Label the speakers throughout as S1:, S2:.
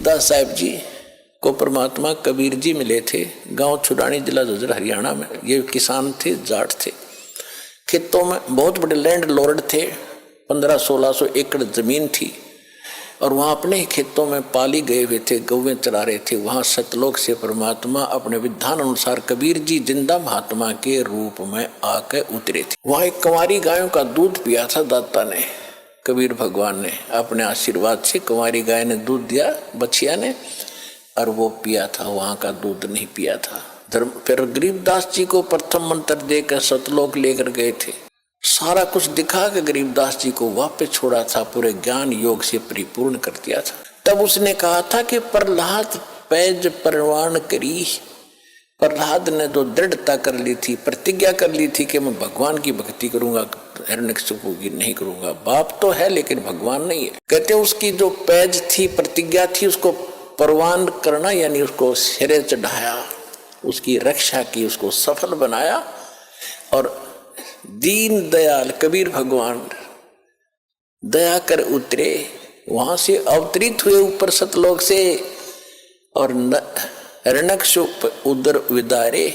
S1: दास साहिब जी को परमात्मा कबीर जी मिले थे। गांव छुड़ानी, जिला झज्जर, हरियाणा में। ये किसान थे, जाट थे। खेतों में बहुत बड़े लैंड लॉर्ड थे, 1500-1600 एकड़ जमीन थी। और वहाँ अपने ही खेतों में पाली गए हुए थे, गौवें चरा रहे थे। वहाँ सतलोक से परमात्मा अपने विधान अनुसार कबीर जी जिंदा महात्मा के रूप में आकर उतरे थे। वहाँ एक कंवारी गायों का दूध पिया था दाता ने, कबीर भगवान ने अपने आशीर्वाद से। कंवारी गाय ने दूध दिया बछिया ने, और वो पिया था, वहाँ का दूध नहीं पिया था। फिर गरीबदास जी को प्रथम मंत्र देकर सतलोक लेकर गए थे। सारा कुछ दिखा के गरीबदास जी को वापस छोड़ा था, पूरे ज्ञान योग से परिपूर्ण कर दिया था। तब उसने कहा था कि प्रहलाद पैज परवान करी। प्रहलाद ने तो दृढ़ता कर ली थी, प्रतिज्ञा कर ली थी कि मैं भगवान की भक्ति करूंगा, हिरण्यकशिपु की नहीं करूंगा। बाप तो है लेकिन भगवान नहीं है। कहते उसकी जो पैज थी, प्रतिज्ञा थी, उसको परवान करना, यानी उसको सिरे चढ़ाया, उसकी रक्षा की, उसको सफल बनाया। और दीन दयाल कबीर भगवान दया कर उतरे, वहां से अवतरित हुए ऊपर सतलोक से, और हिरण्यकशिपु उदर विदारे।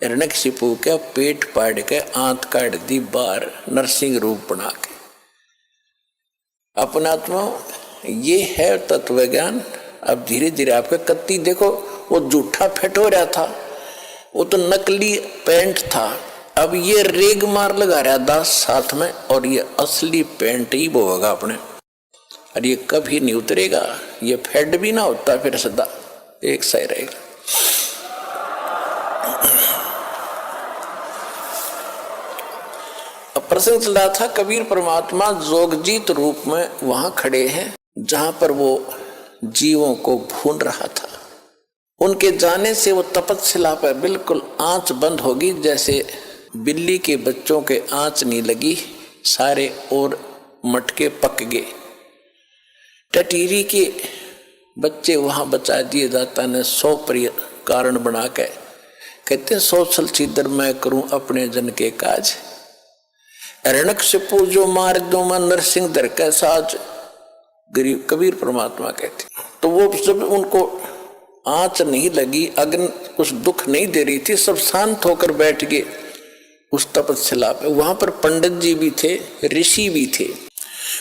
S1: हिरण्यकशिपु का पेट फाड़ के आंत काट दी बाहर, नरसिंह रूप बना के। अपनात्मा ये है तत्व ज्ञान। अब धीरे धीरे आपका कत्ती देखो, वो जूठा फेट हो रहा था, वो तो नकली पैंट था। अब ये रेग मार लगा रहा दास साथ में, और ये असली पैंट ही वो होगा अपने। और ये कभी नहीं उतरेगा, ये फेड भी ना होता, फिर सदा एक सही रहेगा। अब प्रसंग चल रहा था, कबीर परमात्मा जोगजीत रूप में वहां खड़े हैं जहां पर वो जीवों को भून रहा था। उनके जाने से वो तपस्या पर बिल्कुल आंच बंद होगी, जैसे बिल्ली के बच्चों के आंच नहीं लगी, सारे और मटके पक गए। टटीरी के बच्चे वहां बचा दिए दाता ने 100 प्रिय कारण बना के। कहते 100 छलछीदर मैं करूं अपने जन के काज। हिरण्यकशिपु जो मार दो मैं नरसिंह दर के साज। गरीब कबीर परमात्मा कहते। तो वो जब उनको आंच नहीं लगी, अग्नि कुछ दुख नहीं दे रही थी, सब शांत होकर बैठ गए उस तपस्या पे। वहां पर पंडित जी भी थे, ऋषि भी थे,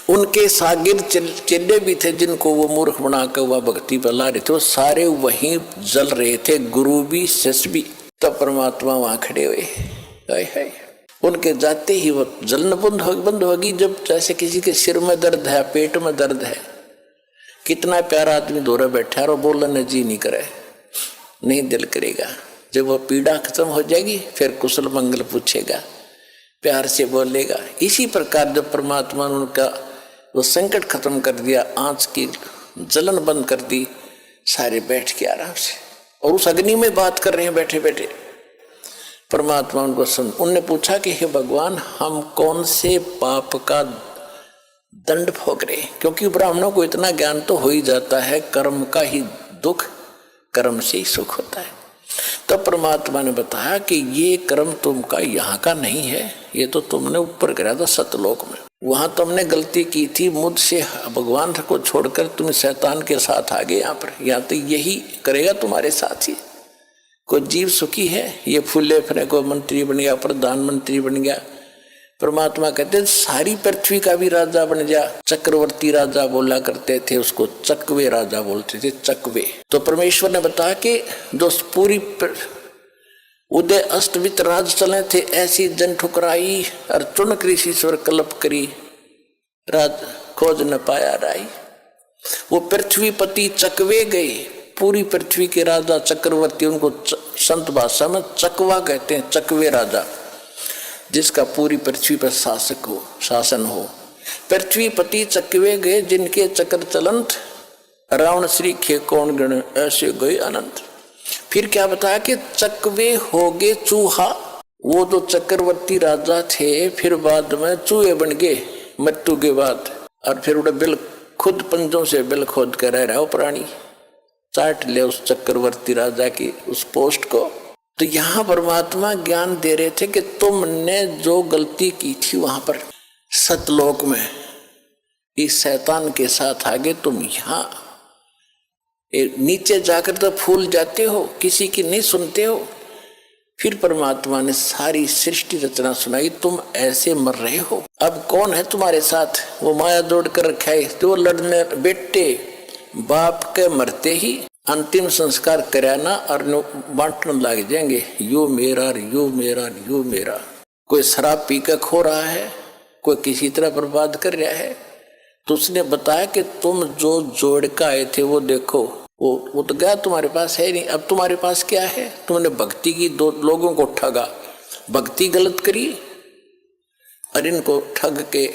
S1: उनके सागिर चेले भी थे, जिनको वो मूर्ख बनाकर वह भक्ति पर ला रहे थे। वो सारे वहीं जल रहे थे, गुरु भी शिष्य भी। तब परमात्मा वहां खड़े हुए, हाय हाय। उनके जाते ही वो जलन बंद होगी। जब जैसे किसी के सिर में दर्द है, पेट में दर्द है, कितना प्यारा आदमी दौरा बैठा और बोलने जी नहीं करे, नहीं दिल करेगा। जब वो पीड़ा खत्म हो जाएगी फिर कुशल मंगल पूछेगा, प्यार से बोलेगा। इसी प्रकार जब परमात्मा ने उनका वो संकट खत्म कर दिया, आंच की जलन बंद कर दी, सारे बैठ के आराम से और उस अग्नि में बात कर रहे हैं बैठे बैठे। परमात्मा उनको सुन, उनने पूछा कि हे भगवान, हम कौन से पाप का दंड भोग रहे? क्योंकि ब्राह्मणों को इतना ज्ञान तो हो ही जाता है, कर्म का ही दुख, कर्म से ही सुख होता है। तो परमात्मा ने बताया कि ये कर्म तुमका यहाँ का नहीं है, ये तो तुमने ऊपर करा था सतलोक में। वहां तुमने गलती की थी, मुझसे भगवान को छोड़कर तुम शैतान के साथ आ गए यहाँ पर। यहाँ तो यही करेगा तुम्हारे साथ ही। कोई जीव सुखी है, ये फूले फिरे, कोई मंत्री बन गया, प्रधानमंत्री बन गया। परमात्मा कहते सारी पृथ्वी का भी राजा बन जा। चक्रवर्ती राजा बोला करते थे, उसको चकवे राजा बोलते थे, चकवे। तो परमेश्वर ने बताया कि जो पूरी उदय अष्टवित राज चले थे, ऐसी जन ठुकराई और चुन कृषिश्वर कल्प करी, राज खोज न पाया राई। वो पृथ्वीपति चकवे गए, पूरी पृथ्वी के राजा चक्रवर्ती, उनको संत भाषा में चकवा कहते हैं, चकवे राजा, जिसका पूरी पृथ्वी पर शासक हो, शासन हो। पृथ्वीपति चकवे गए, जिनके चक्र चलंत, रावण श्री खे कौन गण, ऐसे गए अनंत। फिर क्या बताया कि चकवे हो गए चूहा। वो तो चक्रवर्ती राजा थे, फिर बाद में चूहे बन गए मृत्यु के बाद, और फिर उड़े बिल खुद पंजों से बिल खोद कर रह रहा हो प्राणी, चाट ले उस चक्रवर्ती राजा की उस पोस्ट को। तो यहाँ परमात्मा ज्ञान दे रहे थे कि तुमने जो गलती की थी वहां पर सतलोक में, इस शैतान के साथ आगे तुम यहाँ नीचे जाकर तो फूल जाते हो, किसी की नहीं सुनते हो। फिर परमात्मा ने सारी सृष्टि रचना सुनाई, तुम ऐसे मर रहे हो, अब कौन है तुम्हारे साथ? वो माया जोड़ कर रखा है। जो लड़ने बेटे बाप के मरते ही अंतिम संस्कार कराना और बांटने लग जाएंगे, यो मेरा यो मेरा यो मेरा। कोई शराब पीकर खो रहा है, कोई किसी तरह बर्बाद कर रहा है, तो उसने बताया कि तुम जो जोड़ का आए थे वो देखो, वो तो गया, तुम्हारे पास है नहीं। अब तुम्हारे पास क्या है? तुमने भक्ति की, दो लोगों को ठगा, भक्ति गलत करी और इनको ठग के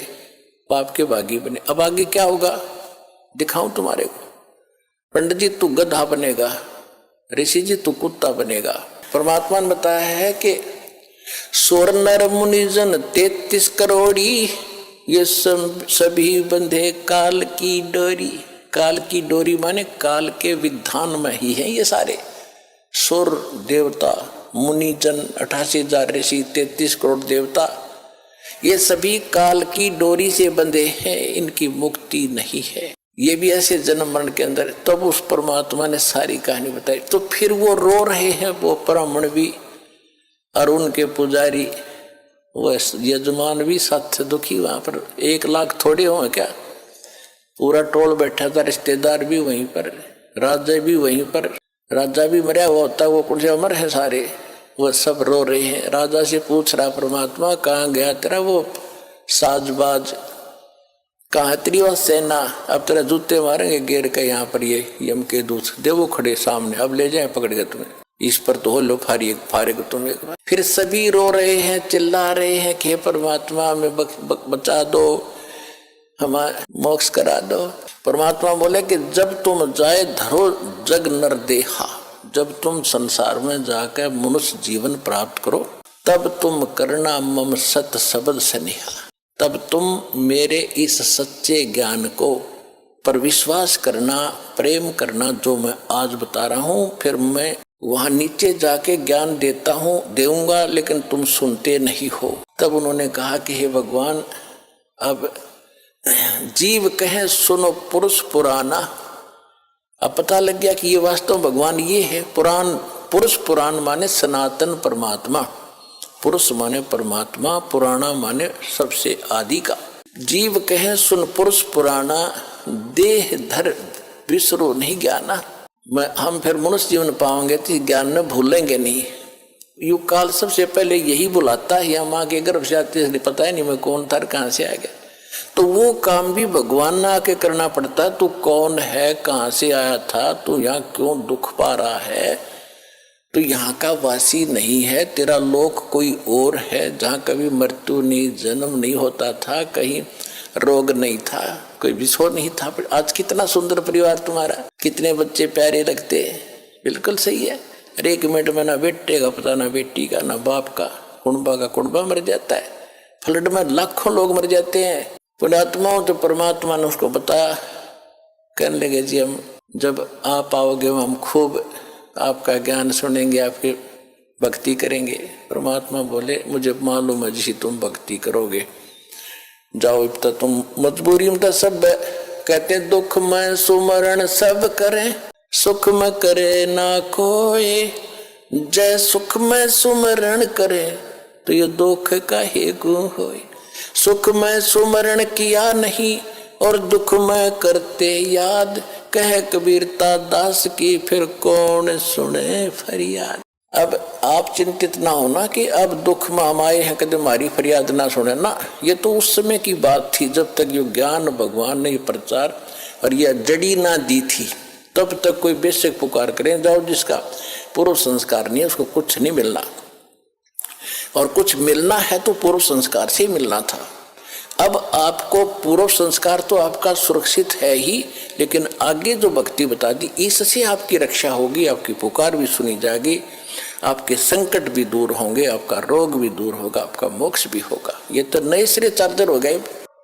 S1: पाप के भागी बने। अब आगे क्या होगा दिखाऊं तुम्हारे को। पंडित जी तू गधा बनेगा, ऋषि जी तू कुत्ता बनेगा। परमात्मा ने बताया है कि सोर नर मुनिजन 33 करोड़ी, ये सभी बंधे काल की डोरी। काल की डोरी माने काल के विधान में ही है ये सारे। सुर देवता, मुनिजन, 88,000 ऋषि, 33 करोड़ देवता, ये सभी काल की डोरी से बंधे हैं, इनकी मुक्ति नहीं है। ये भी ऐसे जन्म मरण के अंदर। तब उस परमात्मा ने सारी कहानी बताई। तो फिर वो रो रहे हैं, वो ब्राह्मण भी और उनके पुजारी, वो यजमान भी साथ दुखी। वहां पर 1 लाख थोड़े हो क्या, पूरा टोल बैठा था, रिश्तेदार भी वहीं पर, राजा भी वहीं पर। राजा भी मरा हुआ होता, वो कुछ अमर है सारे, वो सब रो रहे हैं। राजा से पूछ रहा परमात्मा, कहाँ गया तेरा वो साजबाज, कहाँ तेरी वो सेना? अब तेरा जूते मारेंगे घेर के यहाँ पर ये यम के दूत देवो खड़े सामने, अब ले जाए पकड़ के तुम्हें, इस पर तो हो लो फारेग तुम एक बार। फिर सभी रो रहे हैं, चिल्ला रहे हैं कि परमात्मा हमें बचा दो, हमारा मोक्ष करा दो। परमात्मा बोले कि जब तुम जाए धरो जग नर देहा, जब तुम संसार में जाकर मनुष्य जीवन प्राप्त करो, तब तुम करना मम सत शब्द स्नेहा, तब तुम मेरे इस सच्चे ज्ञान को पर विश्वास करना, प्रेम करना, जो मैं आज बता रहा हूँ। फिर मैं वहां नीचे जाके ज्ञान देऊंगा, लेकिन तुम सुनते नहीं हो। तब उन्होंने कहा कि हे भगवान, अब जीव कहे सुनो पुरुष पुराना। अब पता लग गया कि ये वास्तव भगवान ये है पुराण। पुरुष पुराण माने सनातन परमात्मा, पुरुष माने परमात्मा, पुराना माने सबसे आदि का। जीव कहे सुन पुरुष पुराना, देह धर विसरो नहीं ज्ञाना। हम फिर मनुष्य जीवन पाओगे तो ज्ञान में भूलेंगे नहीं। युग काल सबसे पहले यही बुलाता है, या माँ के गर्भ से आते पता ही नहीं मैं कौन था, कहाँ से आ गया। तो वो काम भी भगवान ने आके करना पड़ता। तू कौन है, कहाँ से आया था, तू यहाँ क्यों दुख पा रहा है, तो यहाँ का वासी नहीं है, तेरा लोक कोई और है जहाँ कभी मृत्यु नहीं, जन्म नहीं होता था, कहीं रोग नहीं था, कोई विषय नहीं था। आज कितना सुंदर परिवार तुम्हारा, कितने बच्चे प्यारे लगते, बिल्कुल सही है। अरे 1 मिनट में ना बेटे का पता, ना बेटी का, ना बाप का, कुंबा का कुंबा मर जाता है। फ्लड में लाखों लोग मर जाते हैं। पुण्यात्माओं तो परमात्मा ने उसको बताया, कहने लगे जी हम जब आप आओगे हम खूब आपका ज्ञान सुनेंगे, आपकी भक्ति करेंगे। परमात्मा बोले मुझे मालूम है जिसे तुम भक्ति करोगे, जाओ अब तक तुम मजबूरी में तो सब कहते दुख में सुमरण सब करें, सुख में करे ना कोई, जय सुख में सुमरण करे तो ये दुख का ही गुण होए। सुख में सुमरण किया नहीं और दुख में करते याद, कह कबीरता दास की फिर कौन सुने फरियाद। अब आप चिंतित ना होना कि अब दुख में हम आए हैं कदम हमारी फरियाद ना सुने ना, ये तो उस समय की बात थी जब तक ये ज्ञान भगवान ने प्रचार और यह जड़ी ना दी थी। तब तक कोई बेशक पुकार करें जाओ, जिसका पूर्व संस्कार नहीं है उसको कुछ नहीं मिलना, और कुछ मिलना है तो पूर्व संस्कार से ही मिलना था। अब आपको पूर्व संस्कार तो आपका सुरक्षित है ही, लेकिन आगे जो भक्ति बता दी इससे आपकी रक्षा होगी, आपकी पुकार भी सुनी जाएगी, आपके संकट भी दूर होंगे, आपका रोग भी दूर होगा, आपका मोक्ष भी होगा। ये तो नए सिरे चार्जर हो गए।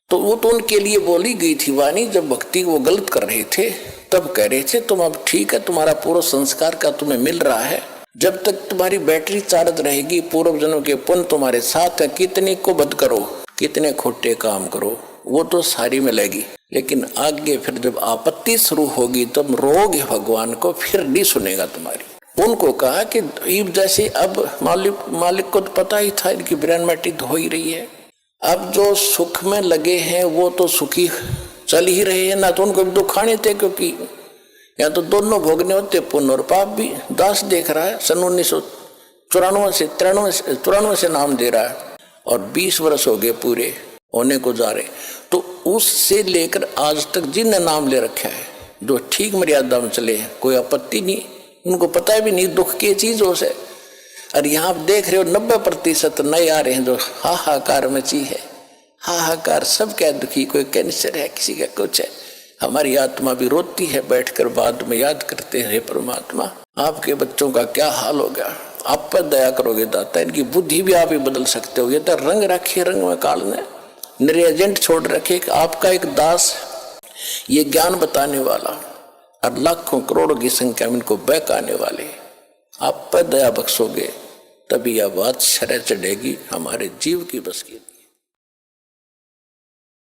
S1: तो वो तो उनके लिए बोली गई थी वाणी, जब भक्ति वो गलत कर रहे थे तब कह रहे थे तुम अब ठीक है, तुम्हारा पूर्व संस्कार का तुम्हें मिल रहा है। जब तक तुम्हारी बैटरी चार्ज रहेगी, पूर्व जन्म के पुण्य तुम्हारे साथ है, कितने को बद करो, कितने खोटे काम करो, वो तो सारी मिलेगी। लेकिन आगे फिर जब आपत्ति शुरू होगी तब रोगे भगवान को, फिर नहीं सुनेगा तुम्हारी। उनको कहा कि ईब जैसे अब मालिक को तो पता ही था इनकी ब्रेन मैटी तो हो ही रही है, अब जो सुख में लगे हैं वो तो सुखी चल ही रहे हैं ना, तो उनको भी दुख आने थे, क्योंकि या तो दोनों भोगने होते, पुण्य और पाप भी। दास देख रहा है सन 1994 से नाम दे रहा है और 20 वर्ष हो गए पूरे होने को जा रहे, तो उससे लेकर आज तक जिनने नाम ले रखा है जो ठीक मर्यादा में चले हैं, कोई आपत्ति नहीं, उनको पता भी नहीं दुख की चीज हो से। और यहाँ आप देख रहे हो 90% नए आ रहे हैं जो हाहाकार मची है, हाहाकार सब क्या दुखी, कोई कैंसर है, किसी का कुछ है। हमारी आत्मा भी रोती है, बैठकर बाद में याद करते हैं, हे परमात्मा आपके बच्चों का क्या हाल हो गया, आप पर दया करोगे दाता, इनकी बुद्धि भी आप ही बदल सकते हो। ये तो रंग रखे रंग में काल ने मेरे एजेंट छोड़ रखे कि आपका एक दास ये ज्ञान बताने वाला और लाखों करोड़ों की संख्या में इनको बहकाने वाले, आप पर दया बख्शोगे तभी यह बात शरह चढ़ेगी हमारे जीव की बस की।